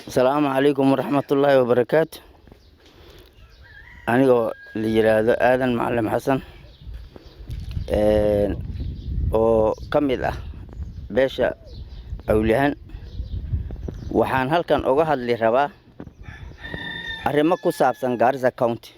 السلام عليكم ورحمة الله وبركاته. أنا اللي يراد آذن معلم حسن oo kamid ah beesha awlihan waxaan halkan uga hadli rabaa arrimo ku saabsan Garissa County.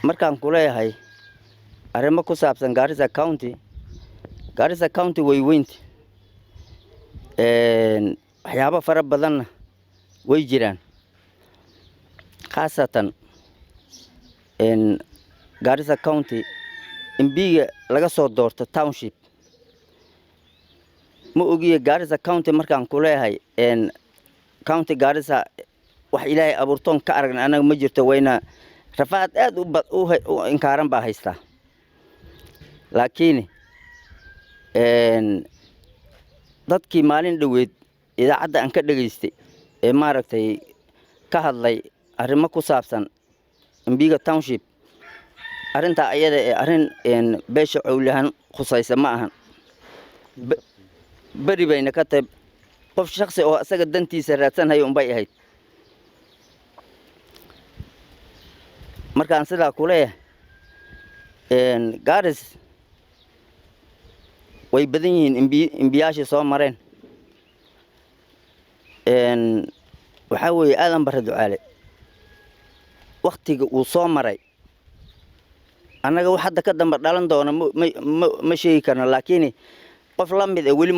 Markaan ku leeyahay arrimo ku saabsan Garissa County way weynti waxyaabo fara badan way jiraan, khaasatan Garissa County imbiga laga soo doorto township ma ogiye. Garissa County markaan ku leeyahay county Garissa wax ilaahay abuurtoon ka aragna anaga ma jirto, wayna rafaad aad u inkaaran baa haystaa. Laakiin dadkii maalin dhaweed idaacadda aan ka dhageystay ee maaragtay ka hadlay arrimo ku saabsan imbiga township, arinta ayada ee arin beesha awlihan khusaysa ma ahan. bari bayna ka tahay qof shakhsi oo asaga dantiisa raadsanaya bay ahayd. markaan sidaa ku leeyahay Garissa way badan yihiin imbiyaashii soo mareen. waxaa weeye aadan barre ducaale waqtiga uu soo maray annaga wax hadda ka damba dhalan doona ma sheegi karno, laakiin qof la mid ah weli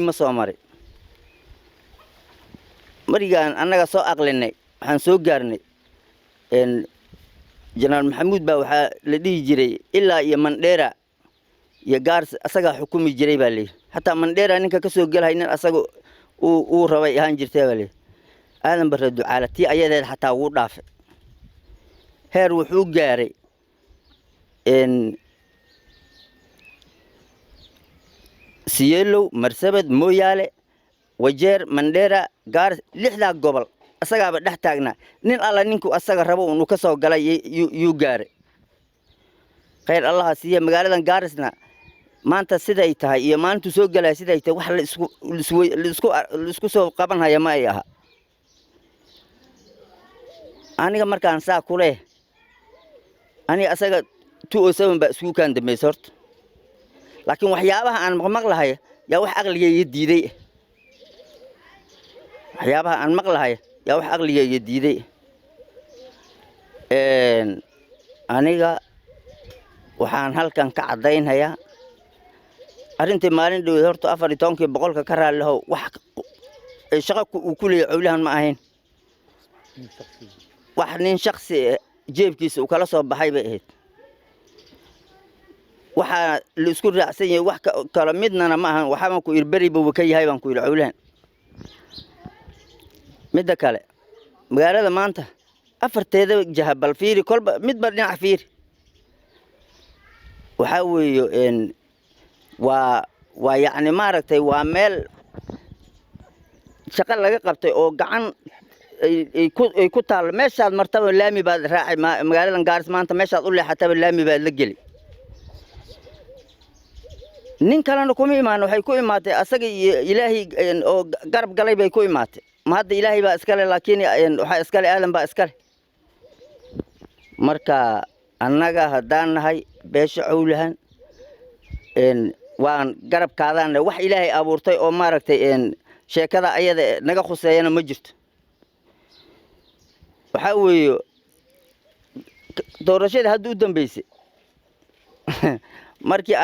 ma soo marin. marigaan annaga soo aqlinay waxaan soo gaarnay General Maxamuud baa waxaa la dhihi jiray ilaa iyo Mandera iyo Garissa asaga xukumi jiray baa leeyahay. hatta Mandera ninka ka soo galay nin asaga uu rabay ahaan jirtay baa leeyahay. aadan barre ducaale tii ayadeed hatta wuu dhaafay. heer wuxuu gaaray Siyeelow, Marsabit, Moyale, Wajeer, Mandera, Garissa lixda gobol asagaaba dhex taagnaa. nin alla ninku asaga rabo uu ka soo galay yuu gaaray. khayr allah siiya. magaaladan Garissa maanta siday tahay iyo maalintu soo galay siday tahay wax la isku soo qaban haya ma ay aha. aniga markaan saa ku leeyahay aniga asaga 207 baa isku kaan dambeysay horta, laakiin waxyaabaha aan maqlahay yaa wax aqligayga diiday. aniga waxaan halkan ka cadaynayaa arrintii maalin dhaweed horta 14% ka raaliho wax shaqo uu ku leeyahay awlihan ma ahayn. wax nin shakhsi jeebkiisa uu kala soo baxay bay ahayd. waxa la isku raacsan yahay wax kala midna ma ahan. waxaan ku irbari buu ka yahay baan ku yiri awlihan. midda kale magaalada maanta afarteeda jaha bal fiiri kolba midba dhinac fiiri. waxa weeyo waa yacni maaragtay waa meel shaqo laga qabtay oo gacan ay ku taal. meeshaad martaba laami baad raacay. magaaladan Garissa maanta meeshaad u leexataba laami baad la geli. nin kalena kuma imaan, waxay ku imaatay asaga iyo ilaahay oo garab galay bay ku imaatay. ma hadda ilaahay baa iskale, laakiin waxa iskale aadan baa iskale. marka annaga haddaan nahay beesha awlihan waan garab kaadaan wax ilaahay abuurtay oo maaragtay sheekada ayada naga khuseeyana ma jirto. waxa weeyo doorashada hadda u dambeysay markii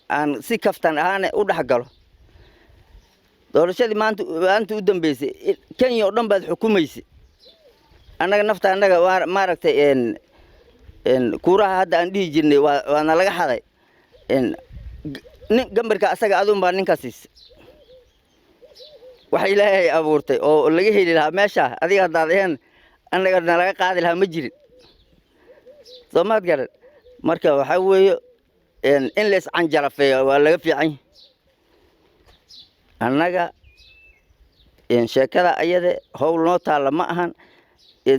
aan si kaftan ahaan u dhaxgalo doorashadii maanta u dambeysay Kenya oo dhan baad xukumaysay. annaga nafta annaga maaragtay kuuraha hadda aan dhihi jirnay waana laga xaday. nin gambarka asaga aduun baa ninka siisay. wax ilaahay abuurtay oo laga heli lahaa meesha adiga haddaadeen annaga laga qaadi lahaa ma jirin. soomaad garan. marka waxa weeyo in lees canjarafeeyo waa laga fiican. annaga sheekada ayada howl noo taala ma ahan.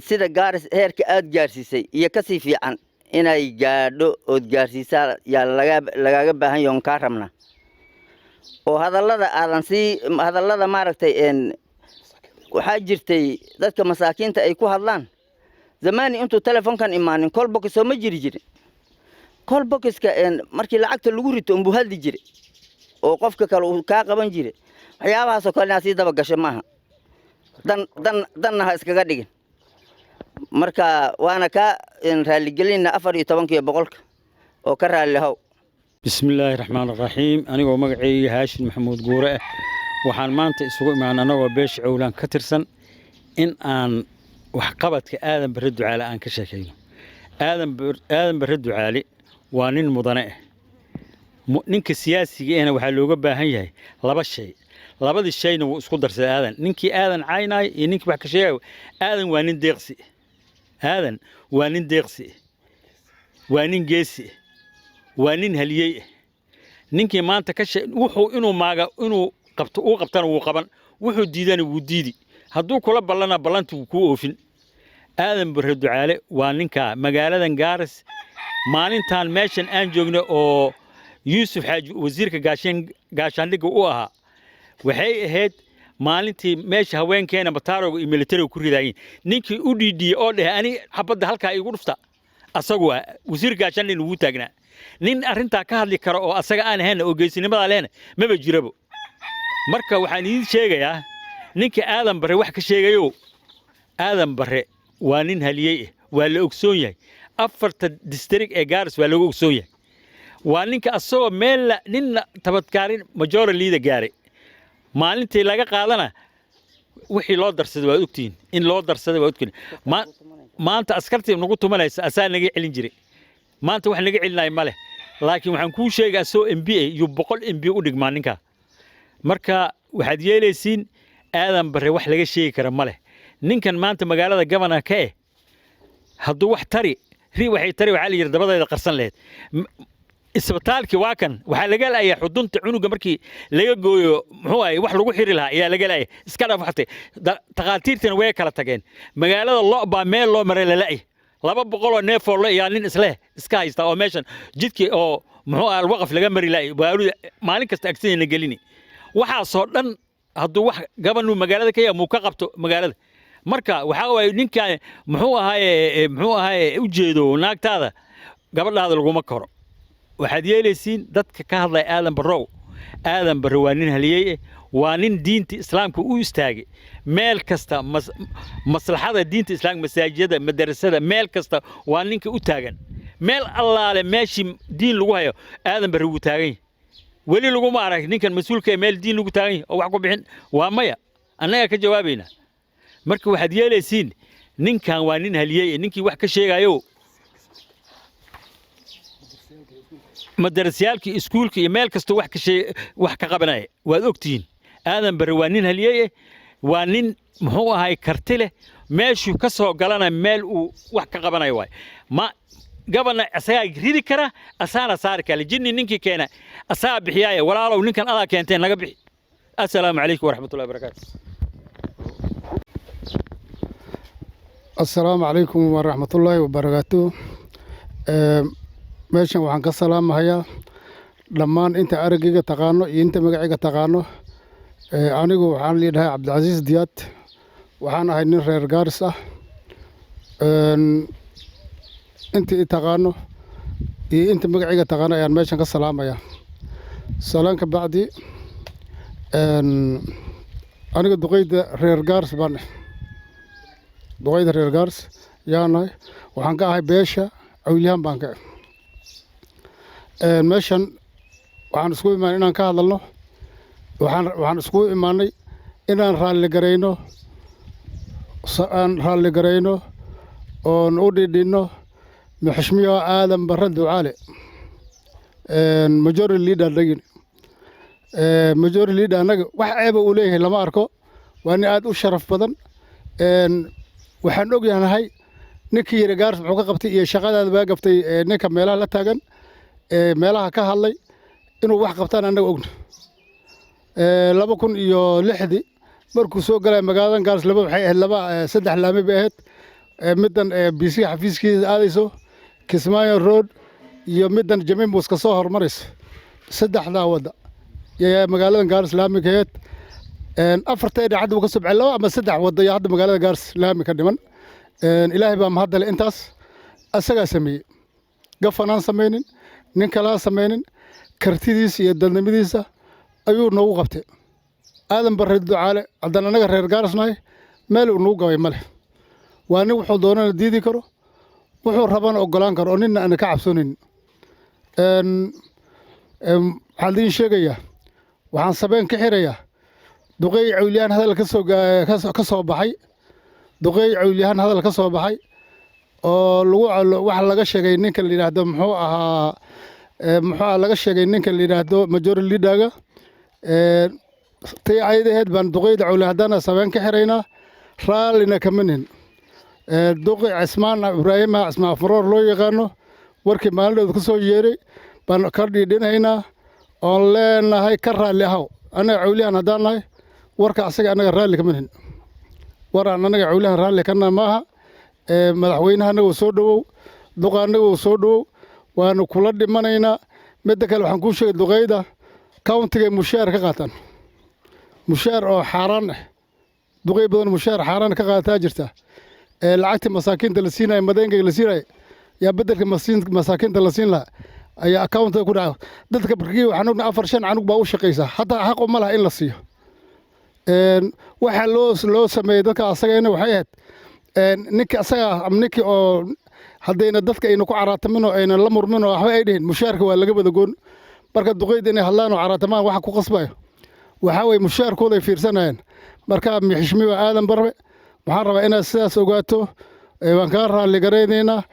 sida Garissa heerka aad gaarsiisay iyo ka sii fiican inay gaadho ood gaarsiisaa yaa lagaaga baahan yahay oon kaa rabnaa oo hadallada maaragtay waxaa jirtay dadka masaakiinta ay ku hadlaan zamaani intuu telefoonkan imaanin call box oo ma jiri jirin call boxka markii lacagta lagu rito unbuu hadli jiray oo qofka kale uu kaa qaban jiray waxyaabahaasoo kale inaad sii daba gasho maaha danna ha iskaga dhigin marka waana ka raaligelinna 14 boqolka oo ka raali haw bismillaahi raxmaani raxiim anigoo magacayga haashin maxamuud guure ah waxaan maanta isugu imaan anagoo beesha cowlaan ka tirsan in aan wax qabadka aadan bare ducaale aan ka sheekayno aadan bare ducaale waa nin mudane ah ninka siyaasiga ahna waxaa looga baahan yahay laba shay labadii shayna wuu isku darsaday aadan ninkii aadan caynay iyo ninkii wax ka sheegay aadan waa nin deeqsi aadan waa nin deeqsi waa nin geesi waa nin haliyey ninkii maanta ka wuxuu inuu qabto uu qabtana wuu qaban wuxuu diidana wuu diidi hadduu kula ballana ballantu ku oofin aadan bare ducaale waa ninka magaaladan Gaaris maalintan meeshan aan joogno oo Yuusuf Xaaji wasiirka gaashaandhigga u ahaa waxay ahayd maalintii meesha haweenkeena bataaroga iyo militariga ku ridaayeen ninkii u dhiidiyay oo dhahay ani xabadda halka igu dhufta asagu wasiir gaashaandhigga ugu taagnaa nin arinta ka hadli karo oo asaga aan ahayn oo geesinimada leena maba jirabo marka waxaan idin sheegayaa ninka aadan bare wax ka sheegayo aadan bare waa nin haliyey waa la ogsoon yahay afarta district ee Gaaris waa lagu ogsoon yahay waa ninka asagoo meel nin tabadkaarin majority leader gaaray maalintii laga qaadana wixii loo darsaday waa ogtiin in loo darsaday waa ogtiin maanta askartii nagu tumanaysa asaa naga celin jiray maanta wax naga celinay male laakiin waxaan ku sheegaa soo MBA iyo 100 MB u dhigmaan ninka marka waxaad yeelaysiin aadan bare wax laga sheegi kara male ninkan maanta magaalada governor ka hadduu wax tari waxay tari waxa la yiraahdaa dabadeeda qarsan lahayd isbitaalkii waa kan waxa laga leeyahay xudunta cunuga markii laga gooyo muxuu ahay wax lagu xiri lahaa ayaa laga leeyahay iska dhaaf waxtay taqaatiirtana way kala tageen magaalada looba meel loo maray la leeyahay 200 oo neef oo yaa nin iska haysta oo meeshan jidkii oo muxuu ahay waqaf laga mari laayay maalin kasta agsiina gelini waxa soo dhan hadduu wax gabanu magaalada ka yahay ka qabto magaalada marka waxa way ninka muxuu ahay u jeedo naagtaada gabadhaada laguma koro waxaad yeelaysiin dadka ka hadlay aadan bare waa nin haliyey waa nin diinta islaamka u istaagay meel kasta maslaxada diinta islaamka masaajidada madrasada meel kasta waa ninka u taagan meel allaale meeshii diin lagu hayo aadan bare uu taagan weli lagu ma arag ninkan mas'uulka meel diin lagu taagan oo wax ku bixin waa maya annaga ka jawaabayna marka waxaad yeelaysiin ninkan waa nin haliyey ninkii wax ka sheegayo madrasayaalkii iskuulka iyo meel kasta wax ka qabanay waad ogtiin aadan bare waa nin haliyey waa nin muxuu ahay karti leh meeshuu ka soo galana meel uu wax ka qabanayo waay ma gabana asaga ridi kara asaana saar kale jinni ninkii keena asaa bixiyay walaalow ninkan adaa keenteen naga bixi assalaamu calaykum waraxmatullaahi wabarakaatuh السلام عليكم ورحمة الله وبركاته meeshan waxaan ka salaamahayaa dhammaan inta aragayga taqaano iyo inta magacayga taqaano anigu waxaan leeyahay Cabdilcasiis Diyaad waxaan ahay nin reer Gaaris ah inta taqaano iyo inta magacayga taqaano ayaan meeshan ka salaamayaa salaanka bacdi aniga duqeyda reer Gaaris baan duqeyda reer Gaaris yaanahay waxaan ka ahay beesha awliyahan baan ka meeshan waxaan isku imaanay inaan ka hadalno waxaan isku imaanay inaan raalli gareyno oo u dhidhino maxashmiyo aadan bare ducaale majority leader dhagin majority leader anaga wax ceeba uu leeyahay lama arko waa nin aad u sharaf badan waxaan ogyahay ninkii yiri Gaaris wuxuu ka qabtay iyo shaqadaada baa gaftay ninka meelaha la taagan meelaha ka hadlay inuu wax qabtaan anaga ogno 2006 markuu soo galay magaalada Gaaris laba waxay ahayd saddex laami bay ahayd midan BC xafiiskiisa aadayso Kismaayo Road iyo middan Jamiimus ka soo hormaraysa saddexdaa wada yaa magaalada Gaaris laami ka heed afarta dhacad uu ka soo baxay ama saddex wada yaa hadda magaalada Gaaris laami ka dhiman ilaahay baa mahad leh intaas asaga sameeyay gafanaan sameeynin nin kala sameeynin kartidiisa iyo dadnimadiisa ayuu noogu qabtay aadan barre ducaale haddana anaga reer Gaarisnahay meel uu noogu gabay male waa nin wuxuu doonana diidi karo wuxuu rabana ogolaan karo oo ninna aan ka cabsoonin waxaan sheegayaa waxaan sabeen ka xirayaa duqeey cawliyaan hadal ka soo baxay duqeey cawliyaan hadal ka soo baxay oo wax laga sheegay ninka la yiraahdo muxuu ahaa laga sheegay ninka la yiraahdo majority leader-ga tay aydaheed baan duqeyda cawliyaan hadana sabeen ka xiraynaa raalina kamanin duqeey Cismaan Ibraahim Cismaan Faroor loo yaqaano warkii maalinooda ka soo yeeray baan ka dhidhinaynaa oo leenahay ka raali ahaw anaga cawliyaan hadaan nahay warka asaga anaga raali kamanin waraan anaga cawliyaan raali kana maaha madaxweynaha anaga soo dhawow duqaanaga soo dhawow waanu kula dhimanaynaa mid kale waxaan ku sheegay duqeyda countiga mushaar ka qaataan mushaar oo xaraan ah duqey badan mushaar xaraan ka qaataa jirta lacagta masaakiinta la siinay madeenka la siinay yaa bedelka masaakiinta la siin lahaa ayaa accountka ku dhaca dadka barkii waxaan ognahay 4-5 canug baa u shaqeysa hatta xaq uma laha in la siiyo waxa loo sameeyay dadka asagayna waxay ahayd ninka asaga amniki oo hadayna dadka ayna ku caraatamin oo ayna la murmin oo waxba ay dhihin mushaarka waa laga wada goon marka duqeyda inay hadlaan oo caraatamaan waxa ku qasbayo waxa way mushaarkooda ay fiirsanayaan marka mixishmiga aadan barbe waxaan rabaa inaad sidaas ogaato waan ka raali gareynaynaa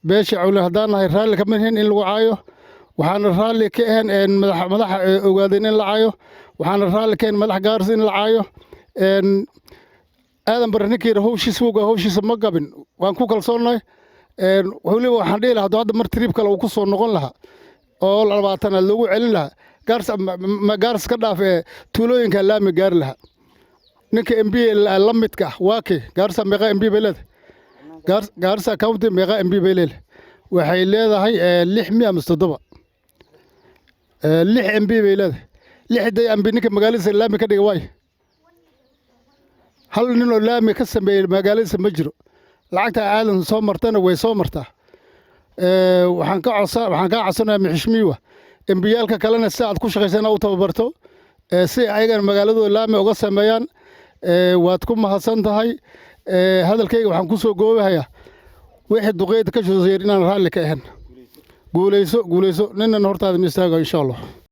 beesha cawliyaan hadaan nahay raali ka midhin in lagu caayo waxaan raali ka ahayn madax ogaadeen in la caayo waxaan raali ka ahayn madax Gaaris in la caayo aadan barre ninkii hawshiisa ma gabin waan ku kalsoonahay waliba waxaan dhihi lahaa hadda mar trip kale uu ku soo noqon lahaa oo 20 lagu celin lahaa Gaaris ka dhaaf tuulooyinka laami gaar lahaa ninka MB la midka waake Gaaris meeqa MB beled Gaaris county meeqa MB beled waxay leedahay 607 6 MB beled 6 MB ninka magaalada laami ka dhigay way hal nin oo laami ka sameeyay magaalada ma jiro lacagta aadan soo martana way soo martaa waxaan ka codsanayaa mixishmiwa MB-yaalka kalena si aad ku shaqeysana u tababarto si ayaga magaaladooda laami uga sameeyaan waad ku mahadsan tahay hadalkayga waxaan ku soo goobayaa wixii duqeyda ka soo yeerin inaan raali ka ahayn guuleyso ninna hortaada ma istaago insha Allah